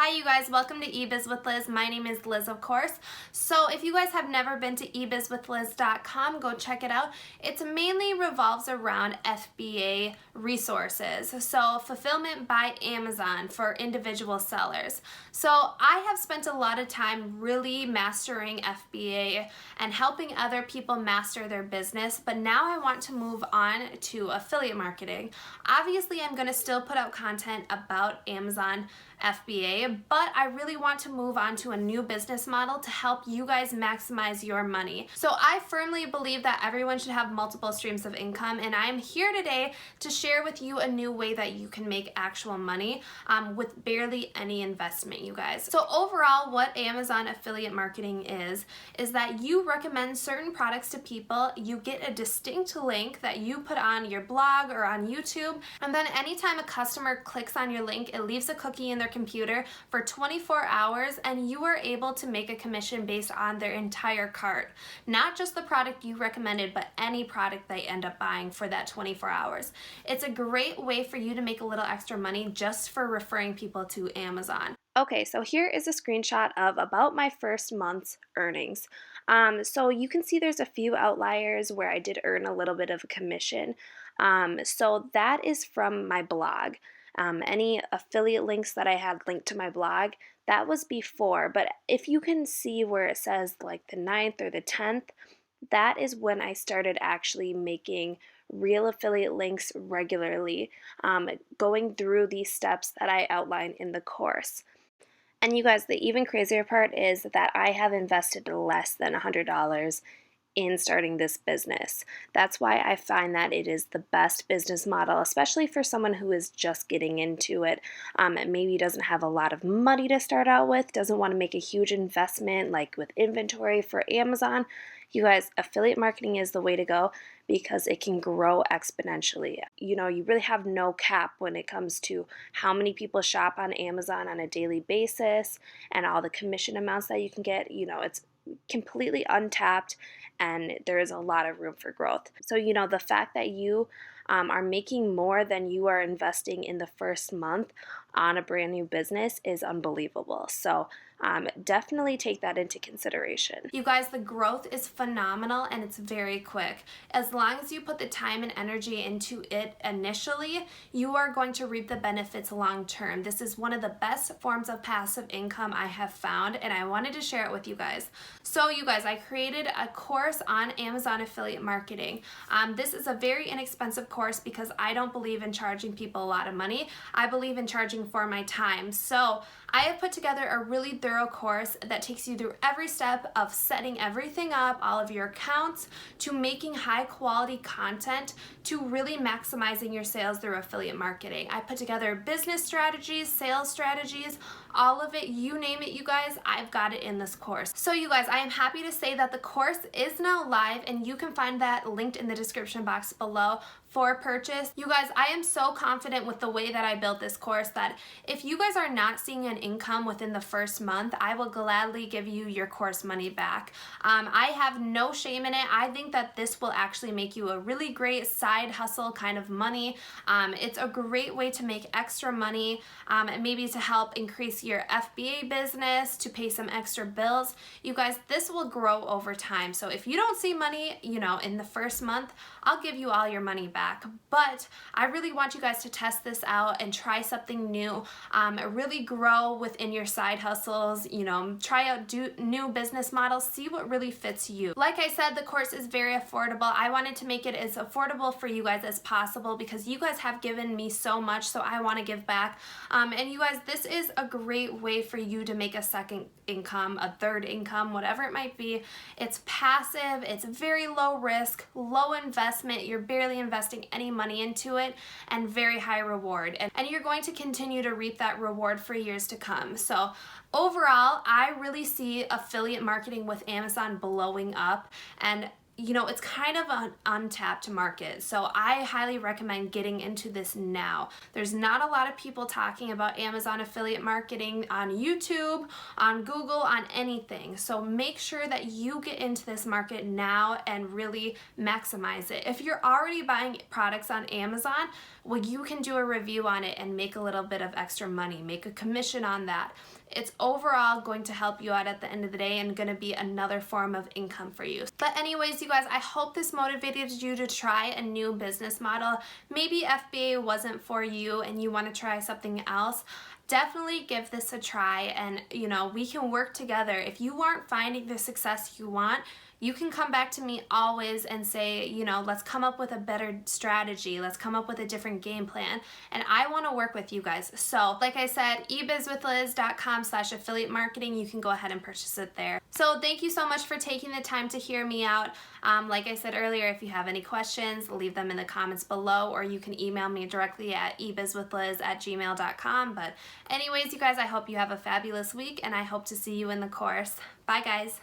Hi you guys, welcome to eBiz with Liz. My name is Liz, of course. So if you guys have never been to ebizwithliz.com, go check it out. It mainly revolves around FBA resources. So fulfillment by Amazon for individual sellers. So I have spent a lot of time really mastering FBA and helping other people master their business, but now I want to move on to affiliate marketing. Obviously, I'm going to still put out content about Amazon FBA, but I really want to move on to a new business model to help you guys maximize your money. So I firmly believe that everyone should have multiple streams of income, and I am here today to share with you a new way that you can make actual money with barely any investment, you guys. So overall, what Amazon affiliate marketing is that you recommend certain products to people, you get a distinct link that you put on your blog or on YouTube, and then anytime a customer clicks on your link, it leaves a cookie in their computer for 24 hours, and you are able to make a commission based on their entire cart. Not just the product you recommended, but any product they end up buying for that 24 hours. It's a great way for you to make a little extra money just for referring people to Amazon. Okay, so here is a screenshot of about my first month's earnings. So you can see there's a few outliers where I did earn a little bit of a commission. So that is from my blog. Any affiliate links that I had linked to my blog, that was before. But if you can see where it says like the 9th or the 10th, that is when I started actually making real affiliate links regularly, going through these steps that I outline in the course. And you guys, the even crazier part is that I have invested less than $100 in starting this business. That's why I find that it is the best business model, especially for someone who is just getting into it, and maybe doesn't have a lot of money to start out with, doesn't want to make a huge investment like with inventory for Amazon. You guys, affiliate marketing is the way to go because it can grow exponentially. You know, you really have no cap when it comes to how many people shop on Amazon on a daily basis and all the commission amounts that you can get. You know, it's completely untapped, and there is a lot of room for growth. So, you know, the fact that you are making more than you are investing in the first month on a brand new business is unbelievable. So definitely take that into consideration. You guys, the growth is phenomenal and it's very quick. As long as you put the time and energy into it initially, you are going to reap the benefits long term. This is one of the best forms of passive income I have found, and I wanted to share it with you guys. So you guys, I created a course on Amazon affiliate marketing. This is a very inexpensive course because I don't believe in charging people a lot of money. I believe in charging for my time. So I have put together a really thorough course that takes you through every step of setting everything up, all of your accounts, to making high quality content, to really maximizing your sales through affiliate marketing. I put together business strategies, sales strategies, all of it, you name it, you guys, I've got it in this course. So you guys, I am happy to say that the course is now live, and you can find that linked in the description box below for purchase. You guys, I am so confident with the way that I built this course that if you guys are not seeing an income within the first month, I will gladly give you your course money back. I have no shame in it. I think that this will actually make you a really great side hustle kind of money. It's a great way to make extra money, and maybe to help increase your FBA business, to pay some extra bills. You guys, this will grow over time. So if you don't see money, you know, in the first month, I'll give you all your money back. But I really want you guys to test this out and try something new. Really grow within your side hustles, you know, try out new business models, see what really fits you. Like I said, the course is very affordable. I wanted to make it as affordable for you guys as possible because you guys have given me so much, so I want to give back. And you guys, this is a great way for you to make a second income, a third income, whatever it might be. It's passive, it's very low risk, low investment, you're barely investing any money into it, and very high reward. And you're going to continue to reap that reward for years to come. So overall, I really see affiliate marketing with Amazon blowing up, and you know, it's kind of an untapped market. So I highly recommend getting into this now. There's not a lot of people talking about Amazon affiliate marketing on YouTube, on Google, on anything. So make sure that you get into this market now and really maximize it. If you're already buying products on Amazon, well, you can do a review on it and make a little bit of extra money, make a commission on that. It's overall going to help you out at the end of the day and going to be another form of income for you. But anyways, you guys, I hope this motivated you to try a new business model. Maybe FBA wasn't for you and you want to try something else. Definitely give this a try, and you know, we can work together. If you aren't finding the success you want, you can come back to me always and say, you know, let's come up with a better strategy. Let's come up with a different game plan. And I want to work with you guys. So like I said, ebizwithliz.com/affiliate marketing. You can go ahead and purchase it there. So thank you so much for taking the time to hear me out. Like I said earlier, if you have any questions, leave them in the comments below, or you can email me directly at ebizwithliz@gmail.com. But anyways, you guys, I hope you have a fabulous week, and I hope to see you in the course. Bye, guys.